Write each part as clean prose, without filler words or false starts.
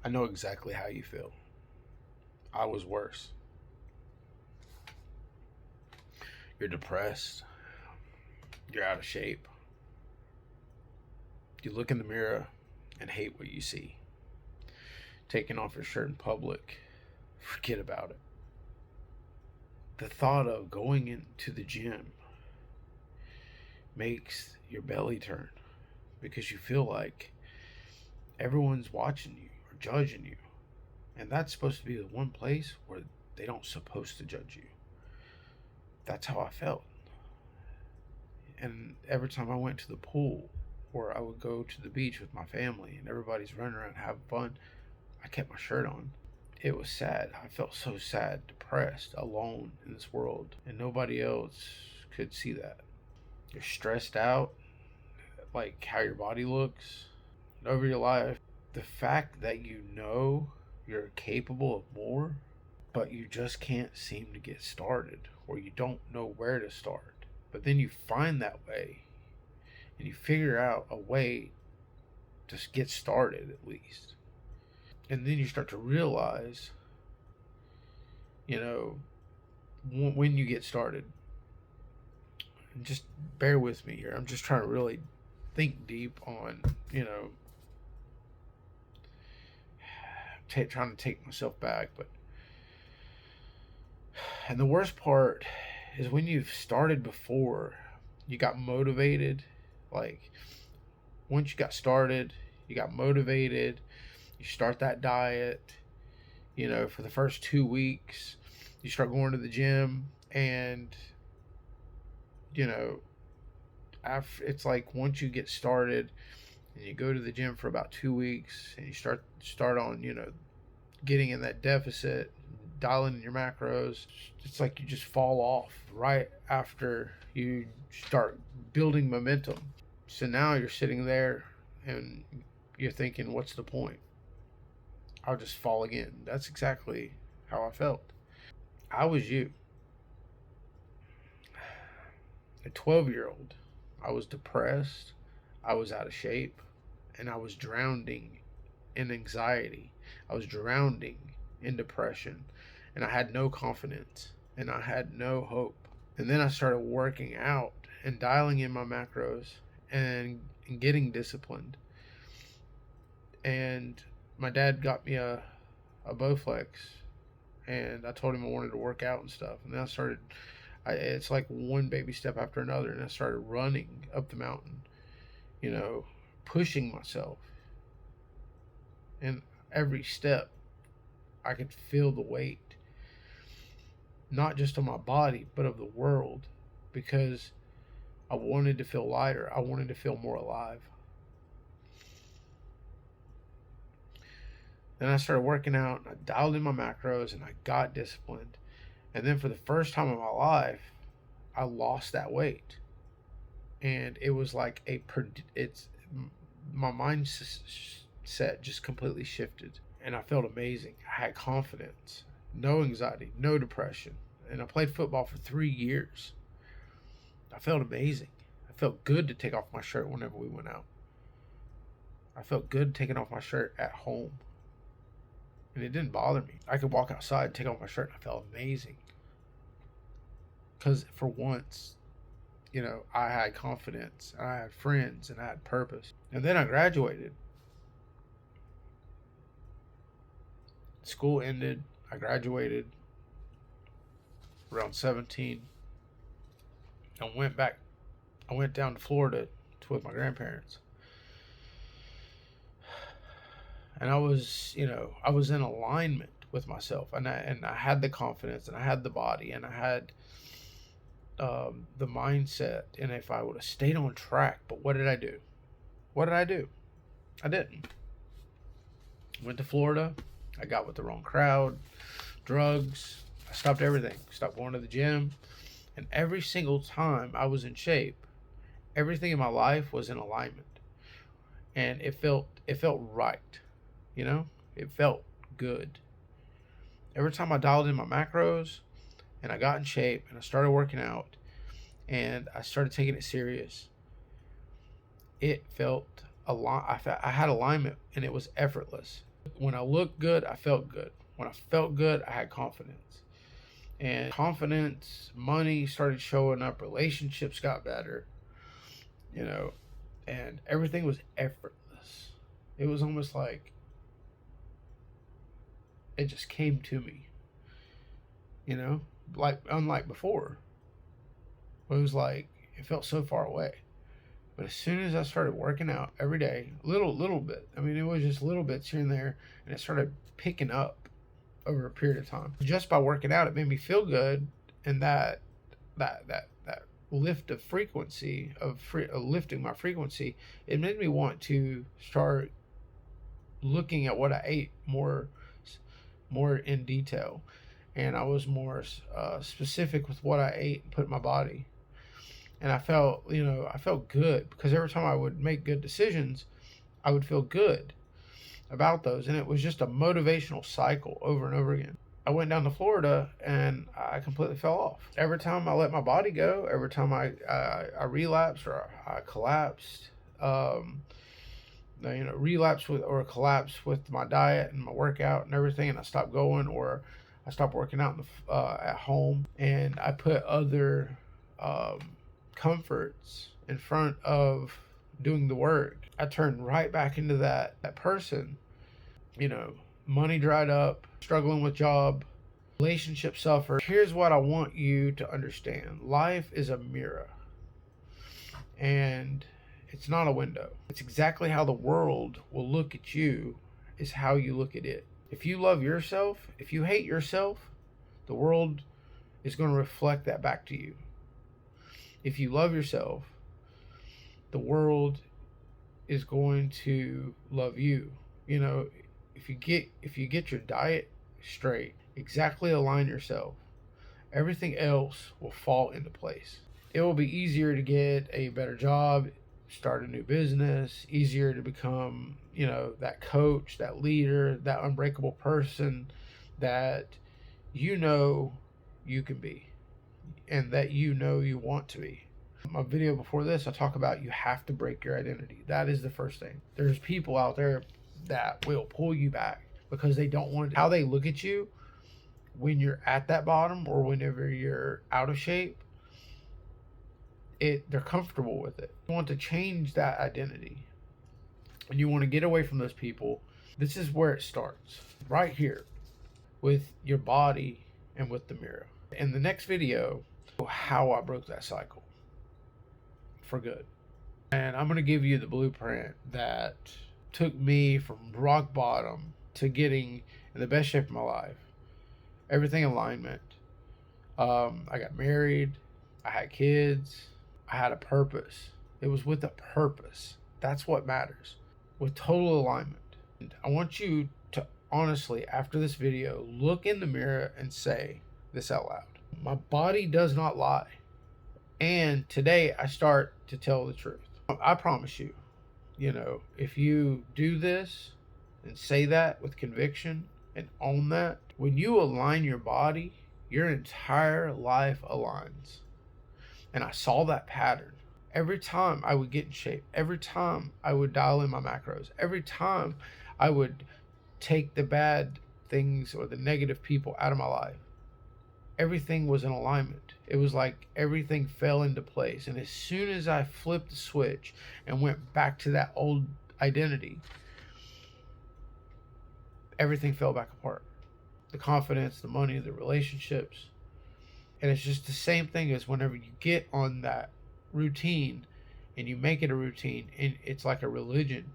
I know exactly how you feel. I was worse. You're depressed. You're out of shape. You look in the mirror and hate what you see. Taking off your shirt in public, forget about it. The thought of going into the gym makes your belly turn because you feel like everyone's watching you or judging you. And that's supposed to be the one place where they don't supposed to judge you. That's how I felt. And every time I went to the pool or I would go to the beach with my family and everybody's running around having fun, I kept my shirt on. It was sad. I felt so sad, depressed, alone in this world, and nobody else could see that. You're stressed out, like how your body looks, over your life. The fact that you know you're capable of more, but you just can't seem to get started, or you don't know where to start. But then you find that way, and you figure out a way to get started at least. And then you start to realize, when you get started, and just bear with me here. I'm just trying to really think deep on, trying to take myself back. And the worst part is when you've started before, you got motivated. Like, once you got started, you got motivated. You start that diet, for the first 2 weeks, you start going to the gym, and, after, it's like once you get started and you go to the gym for about 2 weeks and you start on, getting in that deficit, dialing in your macros, it's like you just fall off right after you start building momentum. So now you're sitting there and you're thinking, what's the point? I'll just fall again. That's exactly how I felt. I was you. A 12-year-old. I was depressed. I was out of shape. And I was drowning in anxiety. I was drowning in depression. And I had no confidence. And I had no hope. And then I started working out and dialing in my macros and getting disciplined. And my dad got me a Bowflex, and I told him I wanted to work out and stuff. And then it's like one baby step after another, and I started running up the mountain, pushing myself. And every step, I could feel the weight, not just on my body, but of the world, because I wanted to feel lighter. I wanted to feel more alive. Then I started working out, and I dialed in my macros, and I got disciplined. And then for the first time in my life, I lost that weight. And it was like my mindset just completely shifted. And I felt amazing. I had confidence, no anxiety, no depression. And I played football for 3 years. I felt amazing. I felt good to take off my shirt whenever we went out. I felt good taking off my shirt at home. And it didn't bother me. I could walk outside, take off my shirt, and I felt amazing. Because for once, I had confidence, and I had friends, and I had purpose. And then I graduated. School ended. I graduated around 17. I went down to Florida with my grandparents. And I was in alignment with myself, and I had the confidence, and I had the body, and I had the mindset. And if I would have stayed on track, but what did I do? I didn't. Went to Florida. I got with the wrong crowd, drugs. I stopped everything. Stopped going to the gym, and every single time I was in shape, everything in my life was in alignment, and it felt right. It felt good. Every time I dialed in my macros and I got in shape and I started working out and I started taking it serious, it felt a lot. I had alignment, and it was effortless. When I looked good, I felt good. When I felt good, I had confidence. And confidence, money started showing up, relationships got better, you know, and everything was effortless. It was almost like it just came to me, you know, like unlike before. It was like it felt so far away. But as soon as I started working out every day, little bit, I mean, it was just little bits here and there, and it started picking up over a period of time. Just by working out, it made me feel good, and that lift of frequency of lifting my frequency, it made me want to start looking at what I ate more in detail, and I was more specific with what I ate and put in my body. And I felt good because every time I would make good decisions, I would feel good about those. And it was just a motivational cycle over and over again. I went down to Florida and I completely fell off. Every time I let my body go, every time I relapsed or I collapsed, relapse with or collapse with my diet and my workout and everything, and I stopped going, or I stopped working out at home, and I put other um, comforts in front of doing the work. I turned right back into that person. Money dried up, struggling with job, relationship suffered. Here's what I want you to understand: life is a mirror, and it's not a window. It's exactly how the world will look at you is how you look at it. If you love yourself, if you hate yourself, the world is going to reflect that back to you. If you love yourself, the world is going to love you. If you get your diet straight, exactly align yourself, everything else will fall into place. It will be easier to get a better job, start a new business, easier to become, that coach, that leader, that unbreakable person that you can be and that you want to be. My video before this, I talk about you have to break your identity. That is the first thing. There's people out there that will pull you back because they don't want how they look at you when you're at that bottom or whenever you're out of shape. They're comfortable with it. You want to change that identity and you want to get away from those people. This is where it starts, right here with your body and with the mirror. In the next video, how I broke that cycle for good. And I'm going to give you the blueprint that took me from rock bottom to getting in the best shape of my life. Everything alignment. I got married. I had kids. I had a purpose. It was with a purpose. That's what matters. With total alignment. And I want you to honestly, after this video, look in the mirror and say this out loud. My body does not lie. And today I start to tell the truth. I promise you, if you do this and say that with conviction and own that, when you align your body, your entire life aligns. And I saw that pattern. Every time I would get in shape, every time I would dial in my macros, every time I would take the bad things or the negative people out of my life, everything was in alignment. It was like everything fell into place. And as soon as I flipped the switch and went back to that old identity, everything fell back apart. The confidence, the money, the relationships. And it's just the same thing as whenever you get on that routine and you make it a routine, and it's like a religion.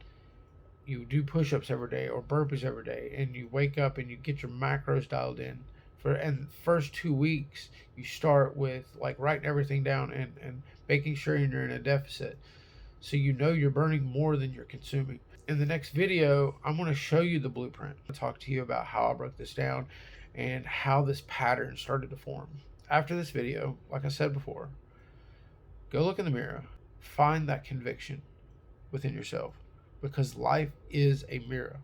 You do push-ups every day or burpees every day, and you wake up and you get your macros dialed in. And the first 2 weeks, you start with like writing everything down and making sure you're in a deficit. So you're burning more than you're consuming. In the next video, I'm going to show you the blueprint. I'll talk to you about how I broke this down and how this pattern started to form. After this video, like I said before, go look in the mirror, find that conviction within yourself, because life is a mirror.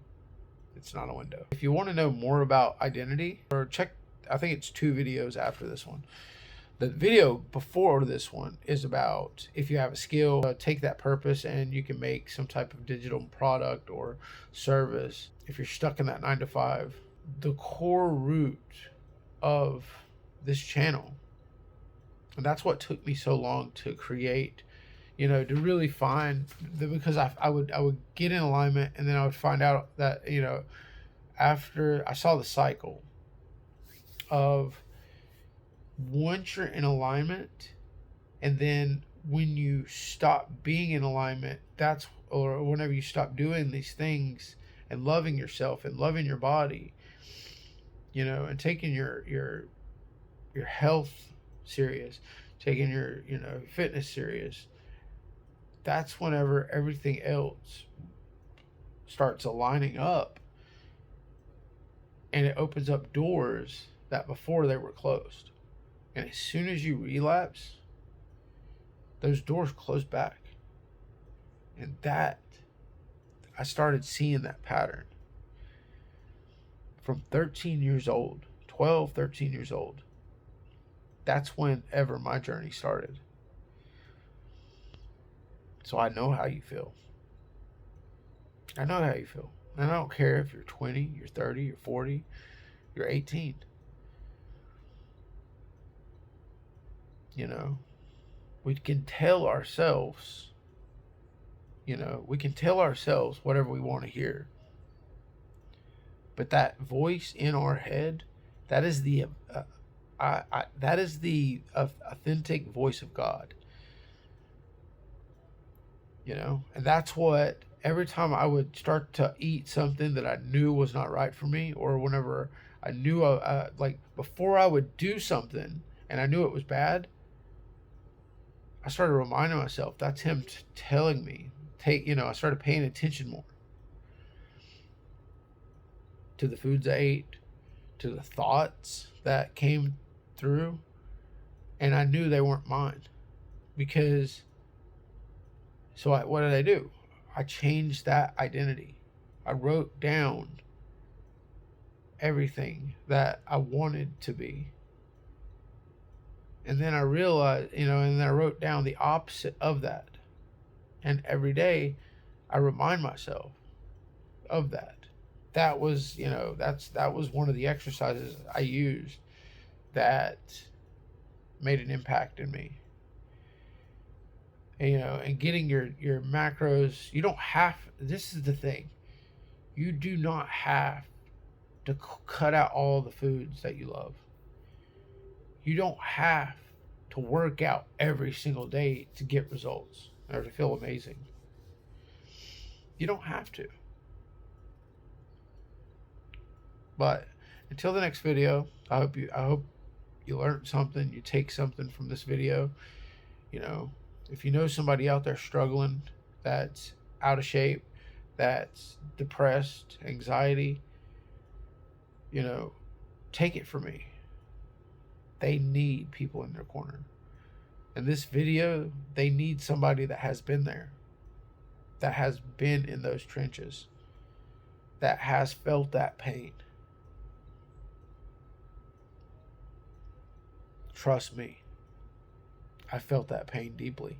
It's not a window. If you want to know more about identity, or check, I think it's 2 videos after this one. The video before this one is about if you have a skill, take that purpose and you can make some type of digital product or service if you're stuck in that 9 to 5, the core root of this channel, and that's what took me so long to create, to really find because I would get in alignment, and then I would find out that, after I saw the cycle of once you're in alignment, and then when you stop being in alignment, or whenever you stop doing these things and loving yourself and loving your body, and taking your health serious, taking your fitness serious, that's whenever everything else starts aligning up, and it opens up doors that before they were closed. And as soon as you relapse, those doors close back. And that, I started seeing that pattern from 13 years old, 12, 13 years old. That's whenever my journey started. So I know how you feel. I know how you feel. And I don't care if you're 20, you're 30, you're 40, you're 18. We can tell ourselves, whatever we want to hear. But that voice in our head, that is the authentic voice of God. And that's what, every time I would start to eat something that I knew was not right for me, or whenever I knew, like before I would do something and I knew it was bad, I started reminding myself, that's him telling me, I started paying attention more to the foods I ate, to the thoughts that came through, and I knew they weren't mine. What did I do? I changed that identity. I wrote down everything that I wanted to be. And then I realized, and then I wrote down the opposite of that. And every day I remind myself of that. That was, that was one of the exercises I used that made an impact in me. And getting your macros, you don't have, this is the thing, you do not have to cut out all the foods that you love. You don't have to work out every single day to get results or to feel amazing. You don't have to. But until the next video, I hope you learned something, you take something from this video. If you know somebody out there struggling, that's out of shape, that's depressed, anxiety, take it from me. They need people in their corner. In this video, they need somebody that has been there, that has been in those trenches, that has felt that pain. Trust me, I felt that pain deeply.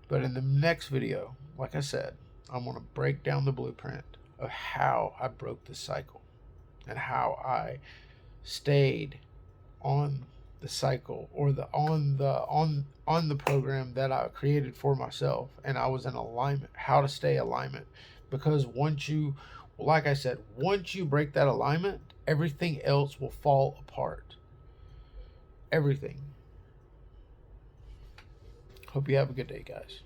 But in the next video, like I said, I'm going to break down the blueprint of how I broke the cycle and how I stayed on the cycle, or on the program that I created for myself, and I was in alignment. How to stay alignment, because once you break that alignment, everything else will fall apart. Everything. Hope you have a good day, guys.